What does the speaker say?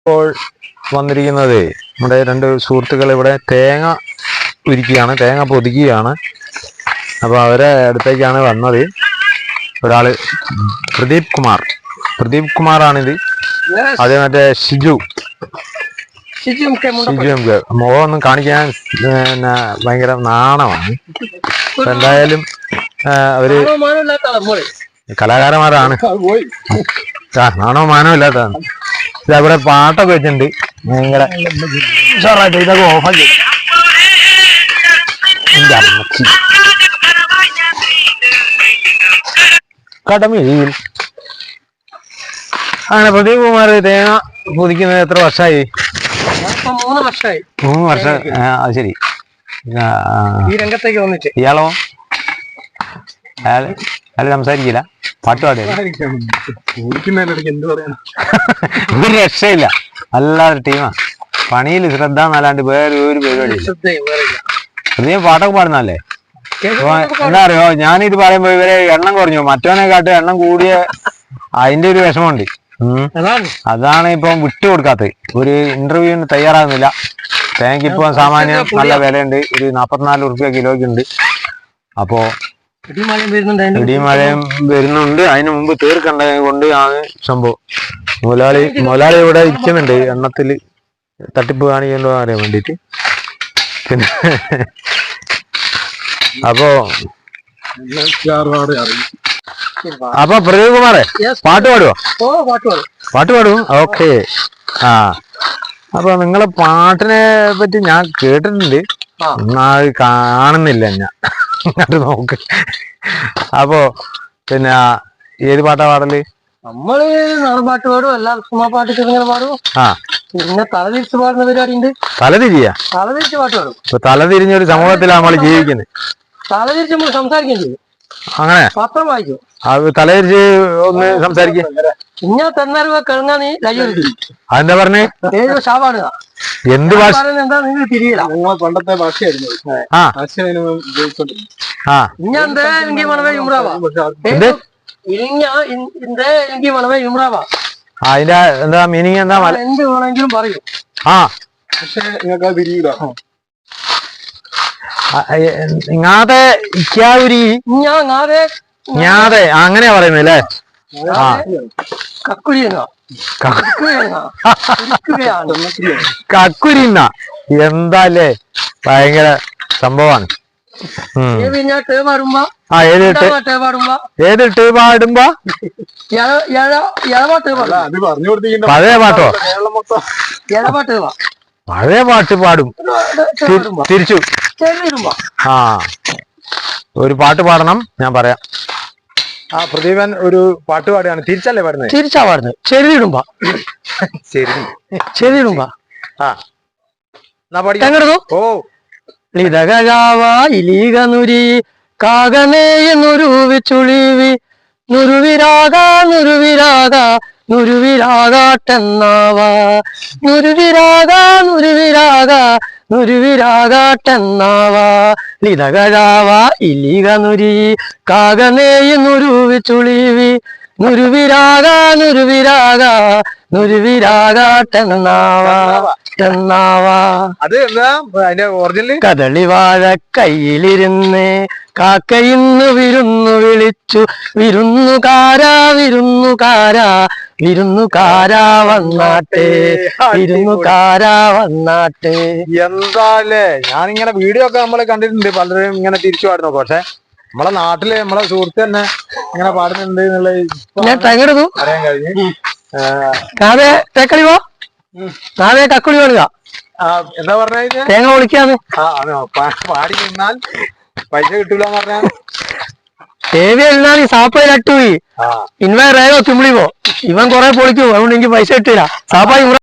ഇപ്പോൾ വന്നിരിക്കുന്നത് നമ്മുടെ രണ്ട് സുഹൃത്തുക്കൾ ഇവിടെ തേങ്ങ ഉരിക്കുകയാണ്, തേങ്ങ പൊതിക്കുകയാണ്. അപ്പോൾ അവരെ അടുത്തേക്കാണ് വന്നത്. ഒരാള് പ്രദീപ് കുമാറാണിത്. അതേ മറ്റേ ഷിജു മുഖം ഒന്നും കാണിക്കാൻ ഭയങ്കര നാണമാണ്. എന്തായാലും അവര് കലാകാരന്മാരാണ്. നാണോ മാനോ ഇല്ലാത്തതാണ്. ഇവിടെ പാട്ടൊക്കെ വെച്ചിട്ടുണ്ട്. ഭയങ്കര ഉഷാറായിട്ട് ഇതൊക്കെ ഓഫാക്കി കടമയിൽ. അങ്ങനെ പ്രദീപ് കുമാർ തേങ്ങ പൊതിക്കുന്നത് എത്ര വർഷമായി? 3 വർഷമായി. 3 വർഷം. അത് ശരി. ഈ രംഗത്തേക്ക് വന്നിട്ട് ഇയാളോ? അയാൾ സംസാരിക്കില്ല, പാട്ട് പാടില്ല, ഒരു രക്ഷയില്ല. അല്ലാതെ ടീമാ, പണിയിൽ ശ്രദ്ധ എന്നല്ലാണ്ട് വേറെ ഒരു പരിപാടി. പ്രദീപ് പാട്ടൊക്കെ പാടുന്നല്ലേ? എന്താ അറിയോ, ഞാനിത് പറയുമ്പോ ഇവരെ എണ്ണം കുറഞ്ഞു, മറ്റവനെക്കാട്ട് എണ്ണം കൂടിയ അതിന്റെ ഒരു വിഷമമുണ്ട്. അതാണ് ഇപ്പം വിട്ടുകൊടുക്കാത്തത്. ഒരു ഇന്റർവ്യൂവിന് തയ്യാറാകുന്നില്ല. തേങ്ങയ്ക്ക് ഇപ്പൊ സാമാന്യം നല്ല വിലയുണ്ട്. ഒരു 44 റുപ്യ കിലോയ്ക്ക് ഉണ്ട്. അപ്പോ ഇടിമഴയും വരുന്നുണ്ട്. അതിന് മുമ്പ് തീർക്കണ്ട കൊണ്ട് ആണ് സംഭവം. മുതലാളി ഇവിടെ ഇരിക്കുന്നുണ്ട്, എണ്ണത്തില് തട്ടിപ്പ് കാണിക്കണ്ടോ അറിയാൻ വേണ്ടിട്ട്. പിന്നെ അപ്പൊ പ്രദീപ് കുമാറെ പാട്ട് പാടുവോ? പാട്ട് പാടും. ഓക്കെ. അപ്പൊ നിങ്ങളെ പാട്ടിനെ പറ്റി ഞാൻ കേട്ടിട്ടുണ്ട്, എന്നാൽ കാണുന്നില്ല ഞാൻ. അങ്ങോട്ട് നോക്ക്. അപ്പൊ പിന്നെ ഏത് പാട്ടാ പാടല്? നമ്മള് നാടൻ പാട്ട് പാടും, എല്ലാ പാട്ട് ചെറുങ്ങനെ പാടും. പിന്നെ തലതിരിച്ച് പാടുന്ന പരിപാടി ഉണ്ട്. തലതിരിച്ച് പാട്ട് പാടും. തലതിരിഞ്ഞൊരു സമൂഹത്തിലാണ് നമ്മൾ ജീവിക്കുന്നത്. തലതിരിച്ച് നമ്മൾ സംസാരിക്കുകയും ചെയ്യും. അങ്ങനെ പത്രം വായിക്കും. തലതിരിച്ച് ഒന്ന് സംസാരിക്കും. ഇኛ തെന്നറിവ് കിഴങ്ങാ നീ ലയ്യൊരു അതെന്താ പറഞ്ഞേ? ഷാപാടുക. എന്ത് ഭാഷ? എന്താ നിങ്ങൾക്ക് തിരിയില്ല. പണ്ടത്തെ ഭാഷയായിരുന്നു. ഇഞ്ഞെന്തേ എങ്കിൽ മണവേ യുമ്രാവാ. എങ്കിൽ മണവേ യുമ്രാവാ. അതിന്റെ എന്താ മീനിങ്? എന്താ എന്ത് വേണമെങ്കിലും പറയും. പക്ഷെ നിങ്ങൾക്ക് അത് തിരിയില്ല. ഞാതെ അങ്ങനെയാ പറയുന്നല്ലേ? കക്കുരിന്ന എന്താല്ലേ, ഭയങ്കര സംഭവമാണ്. ഏത് ടേ പാടുമ്പോ പഴയ പാട്ടോ? പഴയ പാട്ട് പാടും തിരിച്ചു. ഒരു പാട്ട് പാടണം, ഞാൻ പറയാം. പ്രദീപൻ ഒരു പാട്ട് പാടുകയാണ്. തിരിച്ചല്ലേ പാടുന്നത്? തിരിച്ചാ പാടുന്നത്. ചെറിയിടുമ്പോ ഇലീകനുരി കാകനേയുരുവിച്ചുളിവി നുരുവിരാഗ നുരുവിരാഗ നുരുവിരാഗാട്ടെന്നാവാ നുരുവിരാഗ നുരുവിരാഗ നുരുവിരാഗാട്ടെന്നാവാ ലിതകരാവ ഇലീകനുരി കാകനേയുരുവിച്ചുളിവി നുരുവിരാഗ നുരുവിരാഗ നുരുവിരാഗാട്ടെന്നാവാ ടെന്നാവാ. അത് എന്താ അതിന്റെ ഒറിജിനൽ? കദളിവാഴ കയ്യിലിരുന്ന് കാക്കയിന്ന് വിരുന്നു വിളിച്ചു, വിരുന്നുകാരാ വിരുന്നുകാരാ വിരുന്നുകാരാ വന്നാട്ടെ വിരുന്നുകാരാ വന്നാട്ടെ. എന്താല്ലേ, ഞാനിങ്ങനെ വീഡിയോ ഒക്കെ നമ്മള് കണ്ടിട്ടുണ്ട്, പലരും ഇങ്ങനെ തിരിച്ചു പാടുന്നു. പക്ഷെ നമ്മളെ നാട്ടില് നമ്മളെ സുഹൃത്ത് തന്നെ ഇങ്ങനെ പാടുന്നുണ്ട് എന്നുള്ളത് ഞാൻ തെങ്ങെടുത്തു അറിയാൻ കഴിഞ്ഞു. നാളെ തേക്കളിവോ, നാളെ കക്കുളി പാടുക. എന്താ പറഞ്ഞ? തേങ്ങ പൊളിക്കാന്ന്. പാടി നിന്നാൽ പൈസ കിട്ടൂലെന്ന് പറഞ്ഞാ ദേവി എന്നാൽ ഈ സാപ്പായി നട്ടുപോയി. ഇൻവേ റേവോ തിമ്മിളിവോ ഇവൻ കൊറേ പൊളിക്കൂ, അതുകൊണ്ട് എനിക്ക് പൈസ കിട്ടില്ല. സാപ്പായി